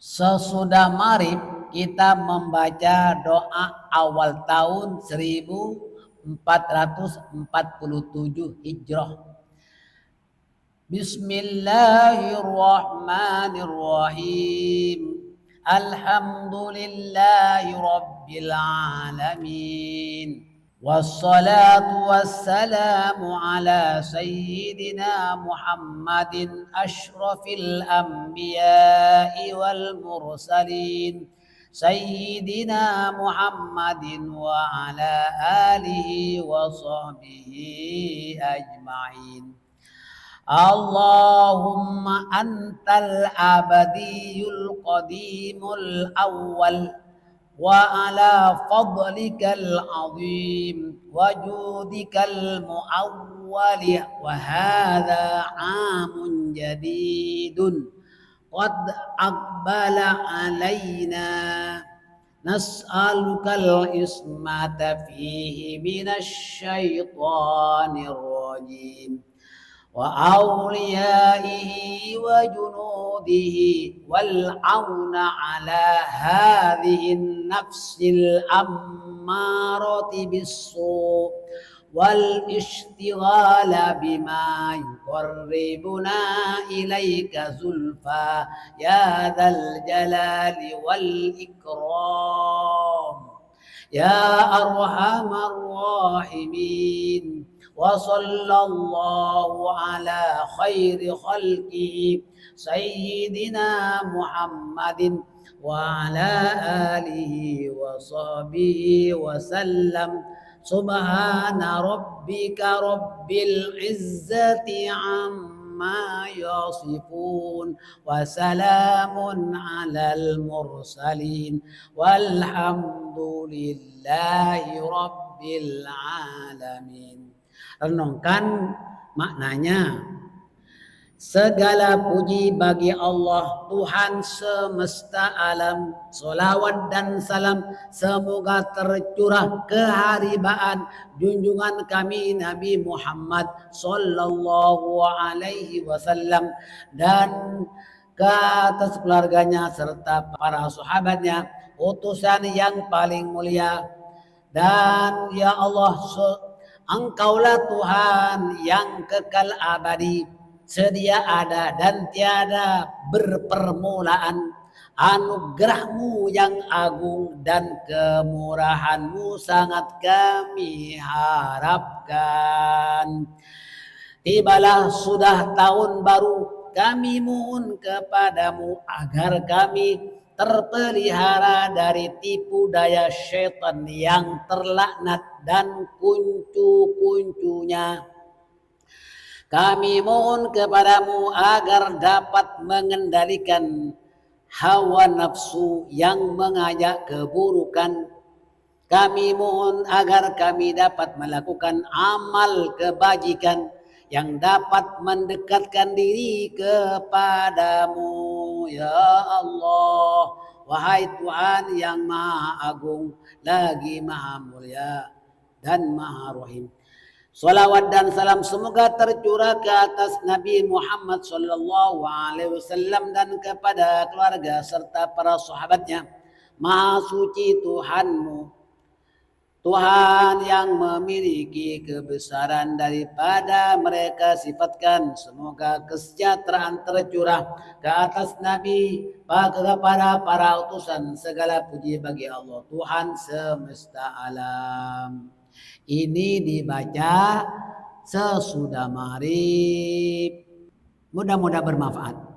Sesudah maghrib kita membaca doa awal tahun 1447 Hijrah. Bismillahirrahmanirrahim. Alhamdulillahi rabbil alamin. Wassalatu wassalamu ala sayyidina Muhammadin ashrafil anbiya'i wal mursalin sayyidina Muhammadin wa ala alihi wa sahbihi ajma'in. Allahumma antal abadiyul qadimul awwal wa ala fadlikal azim wa judikal muawwali wa hadha amun jadidun qad aqbala alaina nas'alukal ismata fihi minasy syaithanir rajim wa awliyaihi wa junudihi wal auna ala hadhihi nafsil ammarati bisu wal ishtighala bima yuqarribuna ilaika zulfa ya dzal jalali wal ikram ya arhamar rahimin. Wa sallallahu ala khairi khalqihi sayyidina Muhammadin wa ala alihi wa sahbihi wa sallam. Subhana rabbika rabbil izzati amma yasifun wa salamun alal mursalin walhamdulillahi rabbil alamin. Renungkan maknanya. Segala puji bagi Allah Tuhan semesta alam. Salawat dan salam semoga tercurah keharibaan junjungan kami Nabi Muhammad sallallahu alaihi wasallam dan ke atas keluarganya serta para sahabatnya, utusan yang paling mulia. Dan ya Allah, Engkaulah Tuhan yang kekal abadi, sedia ada dan tiada berpermulaan. Anugerahmu yang agung dan kemurahanmu sangat kami harapkan. Tibalah sudah tahun baru, kami mohon kepadamu agar kami terpelihara dari tipu daya syaitan yang terlaknat dan kuncu-kuncunya. Kami mohon kepadamu agar dapat mengendalikan hawa nafsu yang mengajak keburukan. Kami mohon agar kami dapat melakukan amal kebajikan yang dapat mendekatkan diri kepadamu. Ya Allah, wahai Tuhan yang Maha Agung, lagi Maha Mulia dan Maha Rahim. Salawat dan salam semoga tercurah ke atas Nabi Muhammad sallallahu alaihi wasallam dan kepada keluarga serta para sahabatnya. Maha suci Tuhanmu, Tuhan yang memiliki kebesaran daripada mereka sifatkan. Semoga kesejahteraan tercurah ke atas Nabi, kepada para utusan. Segala puji bagi Allah Tuhan semesta alam. Ini dibaca sesudah maghrib. Mudah-mudahan bermanfaat.